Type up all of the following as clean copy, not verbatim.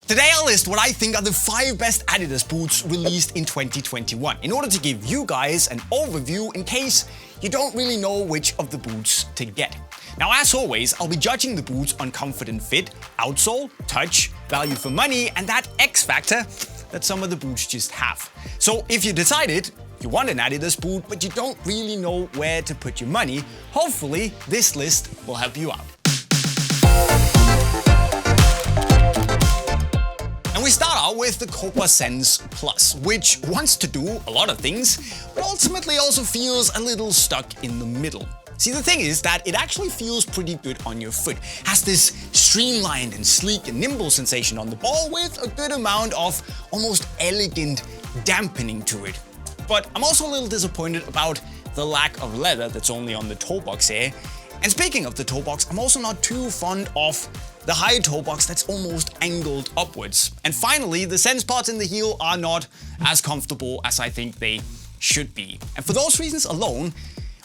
Today I'll list what I think are the 5 best Adidas boots released in 2021 in order to give you guys an overview in case you don't really know which of the boots to get. Now, as always, I'll be judging the boots on comfort and fit, outsole, touch, value for money, and that X factor that some of the boots just have. So if you decided you want an Adidas boot but you don't really know where to put your money, hopefully this list will help you out. And we start out with the COPA Sense Plus, which wants to do a lot of things, but ultimately also feels a little stuck in the middle. See, the thing is that it actually feels pretty good on your foot. Has this streamlined and sleek and nimble sensation on the ball with a good amount of almost elegant dampening to it. But I'm also a little disappointed about the lack of leather that's only on the toe box here. And speaking of the toe box, I'm also not too fond of the high toe box that's almost angled upwards. And finally, the sense parts in the heel are not as comfortable as I think they should be. And for those reasons alone,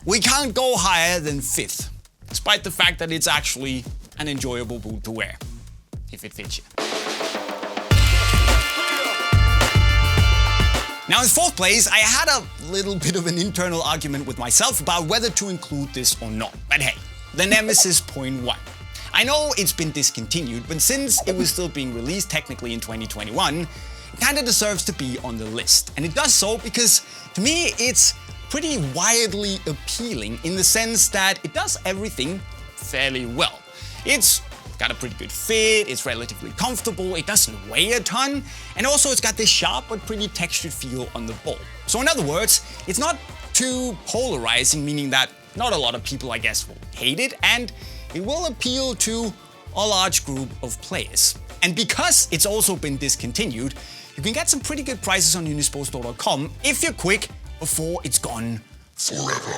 we can't go higher than 5th, despite the fact that it's actually an enjoyable boot to wear, if it fits you. Now in 4th place, I had a little bit of an internal argument with myself about whether to include this or not. But hey, the Nemeziz 0.1. I know it's been discontinued, but since it was still being released technically in 2021, it kinda deserves to be on the list. And it does so because, to me, it's pretty wildly appealing in the sense that it does everything fairly well. It's got a pretty good fit, it's relatively comfortable, it doesn't weigh a ton, and also it's got this sharp but pretty textured feel on the ball. So in other words, it's not too polarizing, meaning that not a lot of people, I guess, will hate it, and it will appeal to a large group of players. And because it's also been discontinued, you can get some pretty good prices on Unisport.com if you're quick before it's gone forever.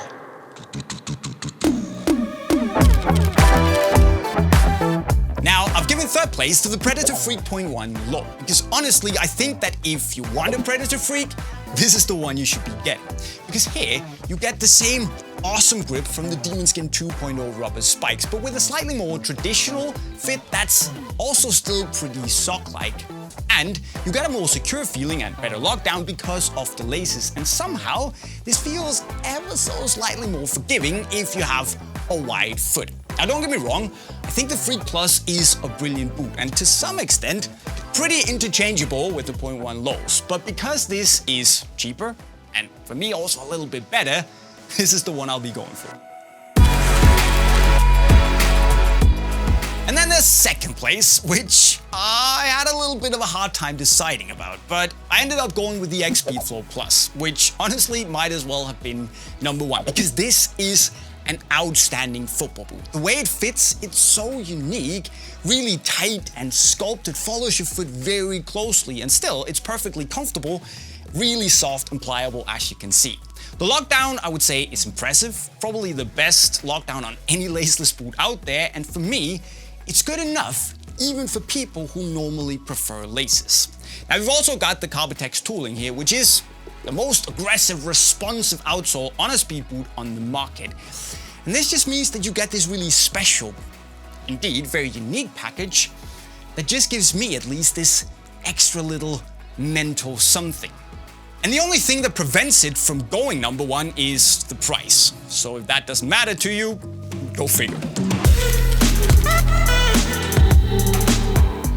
Now, I've given 3rd place to the Predator Freak 0.1 Low, because honestly, I think that if you want a Predator Freak, this is the one you should be getting. Because here, you get the same awesome grip from the Demonskin 2.0 rubber spikes, but with a slightly more traditional fit that's also still pretty sock-like. And you get a more secure feeling and better lockdown because of the laces, and somehow this feels ever so slightly more forgiving if you have a wide foot. Now don't get me wrong, I think the Freak Plus is a brilliant boot and to some extent pretty interchangeable with the 0.1 Lows, but because this is cheaper and for me also a little bit better, this is the one I'll be going for. And then there's 2nd place, which I had a little bit of a hard time deciding about, but I ended up going with the X Speedflow Plus, which honestly might as well have been number 1, because this is an outstanding football boot. The way it fits, it's so unique, really tight and sculpted, follows your foot very closely, and still, it's perfectly comfortable, really soft and pliable as you can see. The lockdown, I would say, is impressive, probably the best lockdown on any laceless boot out there, and for me, it's good enough even for people who normally prefer laces. Now we've also got the COPA tooling here, which is the most aggressive, responsive outsole on a speed boot on the market. And this just means that you get this really special, indeed very unique package that just gives me at least this extra little mental something. And the only thing that prevents it from going number 1 is the price. So if that doesn't matter to you, go figure.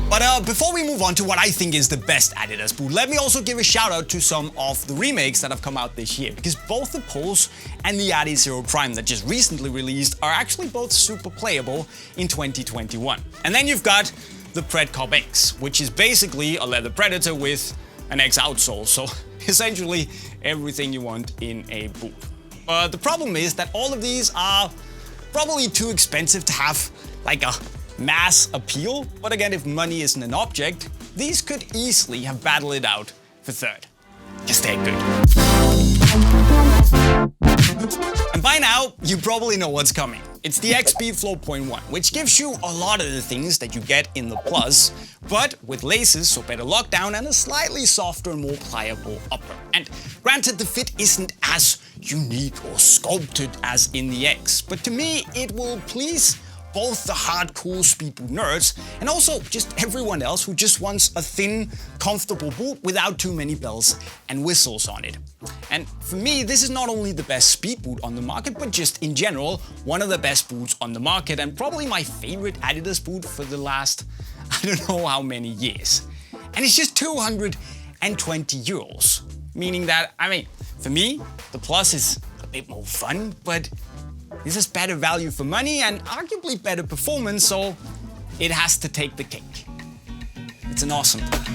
But before we move on to what I think is the best Adidas boot, let me also give a shout out to some of the remakes that have come out this year, because both the Pulse and the adizero Prime that just recently released are actually both super playable in 2021. And then you've got the PredCopX, which is basically a leather Predator with an X outsole, so essentially everything you want in a boot. But the problem is that all of these are probably too expensive to have like a mass appeal, but again, if money isn't an object, these could easily have battled it out for 3rd. Just stay good. And by now, you probably know what's coming. It's the X Speedflow 0.1, which gives you a lot of the things that you get in the Plus, but with laces, so better lockdown and a slightly softer and more pliable upper. And granted, the fit isn't as unique or sculpted as in the X, but to me, it will please both the hardcore speed boot nerds and also just everyone else who just wants a thin, comfortable boot without too many bells and whistles on it. And for me, this is not only the best speed boot on the market, but just in general, one of the best boots on the market and probably my favorite Adidas boot for the last, I don't know how many years. And it's just 220 euros, meaning that, I mean, for me, the Plus is a bit more fun, but this is better value for money and arguably better performance, so it has to take the cake. It's an awesome boot.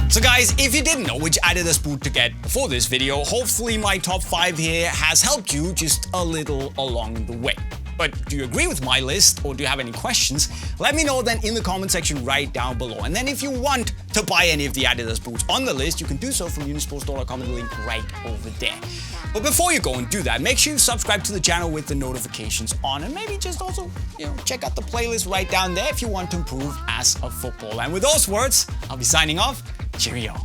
So guys, if you didn't know which Adidas boot to get before this video, hopefully my top 5 here has helped you just a little along the way. But do you agree with my list or do you have any questions? Let me know then in the comment section right down below. And then if you want to buy any of the Adidas boots on the list, you can do so from unisportstore.com, the link right over there. But before you go and do that, make sure you subscribe to the channel with the notifications on and maybe just also, check out the playlist right down there if you want to improve as a footballer. And with those words, I'll be signing off. Cheerio.